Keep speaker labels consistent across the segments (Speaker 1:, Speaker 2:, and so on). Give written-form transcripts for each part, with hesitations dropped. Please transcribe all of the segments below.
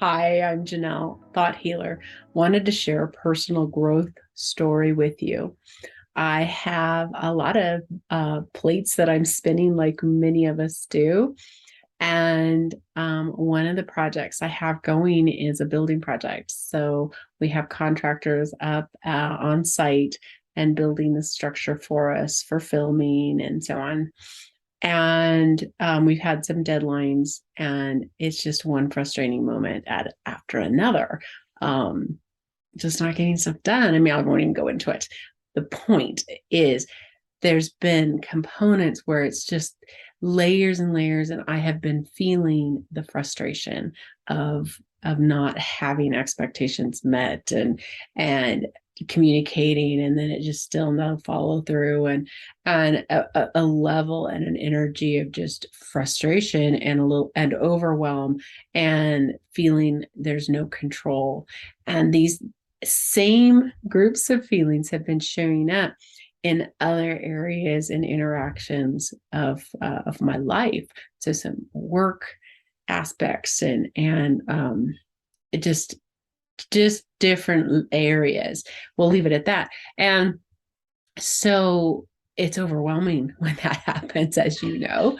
Speaker 1: Hi, I'm Janelle, thought healer. Wanted to share a personal growth story with you. I have a lot of plates that I'm spinning, like many of us do. And one of the projects I have going is a building project. So we have contractors up on site and building the structure for us for filming and so on. And we've had some deadlines, and it's just one frustrating moment after another. Um, just not getting stuff done. I mean, I won't even go into it. The point is, there's been components where it's just layers and layers, and I have been feeling the frustration of not having expectations met and communicating, and then it just still no follow through, and a level and an energy of just frustration and a little and overwhelm and feeling there's no control. And these same groups of feelings have been showing up in other areas and interactions of my life. So some work aspects and it just different areas. We'll leave it at that. And so it's overwhelming when that happens, as you know.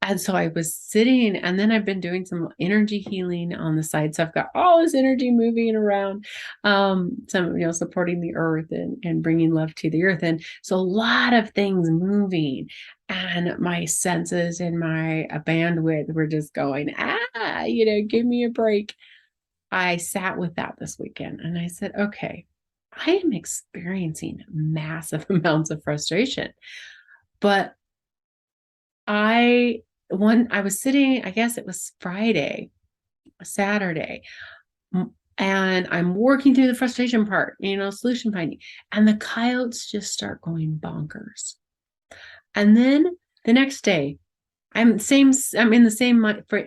Speaker 1: And so I was sitting, and then I've been doing some energy healing on the side. So I've got all this energy moving around, some, supporting the earth and bringing love to the earth. And so a lot of things moving, and my senses and my bandwidth were just going, give me a break. I sat with that this weekend and I said, okay, I am experiencing massive amounts of frustration, but I was sitting, I guess it was Saturday, and I'm working through the frustration part, solution finding, and the coyotes just start going bonkers. And then the next day, I'm in the same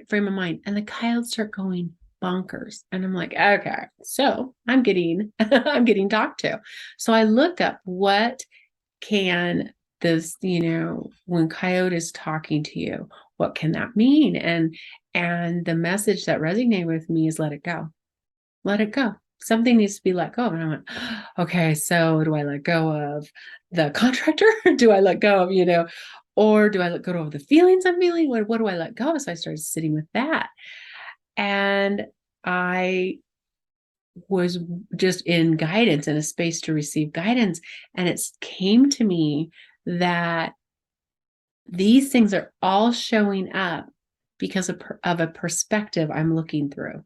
Speaker 1: frame of mind, and the coyotes start going bonkers. And I'm like, okay, so I'm getting I'm getting talked to. So I look up what can this, when coyote is talking to you, what can that mean? And the message that resonated with me is let it go. Let it go. Something needs to be let go. And I went, okay, so do I let go of the contractor? Do I let go of, or do I let go of the feelings I'm feeling? What do I let go of? So I started sitting with that. And I was just in guidance, in a space to receive guidance. And it came to me that these things are all showing up because of a perspective I'm looking through.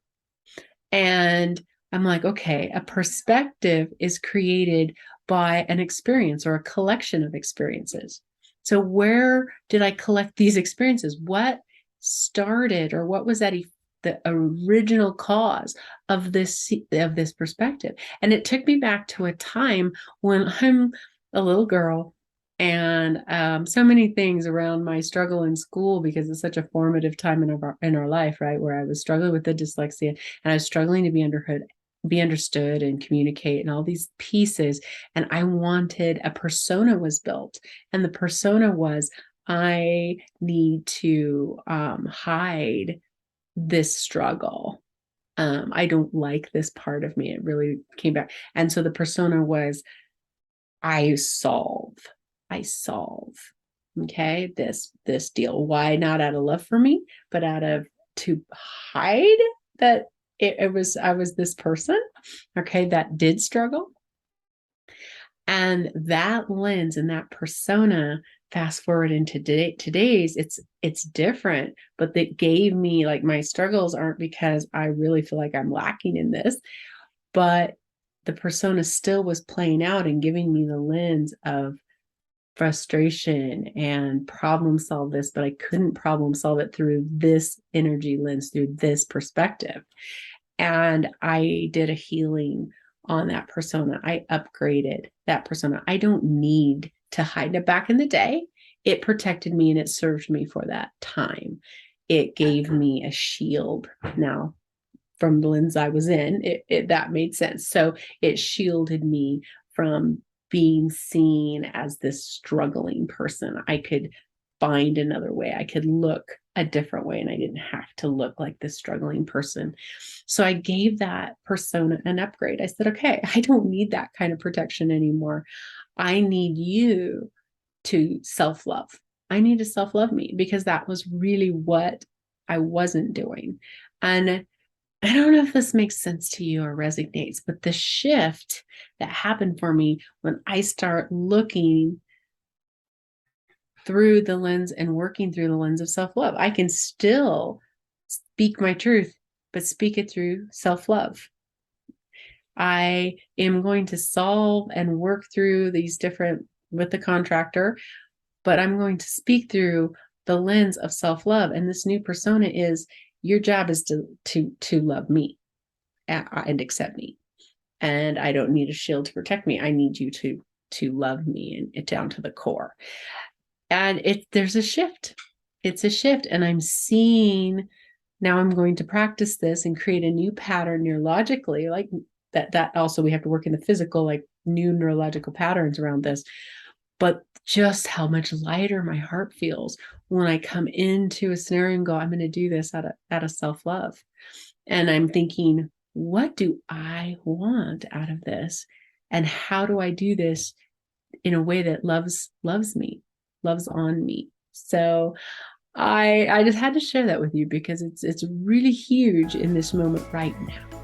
Speaker 1: And I'm like, okay, a perspective is created by an experience or a collection of experiences. So where did I collect these experiences? What started, or what was the original cause of this perspective? And it took me back to a time when I'm a little girl, and so many things around my struggle in school, because it's such a formative time in our life, right? Where I was struggling with the dyslexia, and I was struggling to be understood and communicate and all these pieces. And I wanted a persona was built, and the persona was, I need to hide this struggle. I don't like this part of me. It really came back. And so the persona was, I solve. Okay, this deal. Why? Not out of love for me, but out of to hide that I was this person, okay, that did struggle. And that lens and that persona, fast forward into today's, it's different, but that gave me, like, my struggles aren't because I really feel like I'm lacking in this, but the persona still was playing out and giving me the lens of frustration and problem solve this, but I couldn't problem solve it through this energy lens, through this perspective. And I did a healing on that persona. I upgraded that persona. I don't need to hide it. Back in the day, it protected me and it served me for that time. It gave me a shield. Now, from the lens I was in, that made sense. So it shielded me from being seen as this struggling person. I could find another way. I could look a different way, and I didn't have to look like this struggling person. So I gave that persona an upgrade. I said, okay, I don't need that kind of protection anymore. I need you to self-love. I need to self-love me, because that was really what I wasn't doing. And I don't know if this makes sense to you or resonates, but the shift that happened for me when I start looking through the lens and working through the lens of self-love, I can still speak my truth, but speak it through self-love. I am going to solve and work through these different with the contractor, but I'm going to speak through the lens of self-love. And this new persona is, your job is to love me and accept me. And I don't need a shield to protect me. I need you to love me and it down to the core. And there's a shift. It's a shift. And I'm seeing, now I'm going to practice this and create a new pattern neurologically, like that also we have to work in the physical, like new neurological patterns around this. But just how much lighter my heart feels when I come into a scenario and go, I'm going to do this out of self-love. And I'm thinking, what do I want out of this? And how do I do this in a way that loves me, loves on me? So I just had to share that with you, because it's really huge in this moment right now.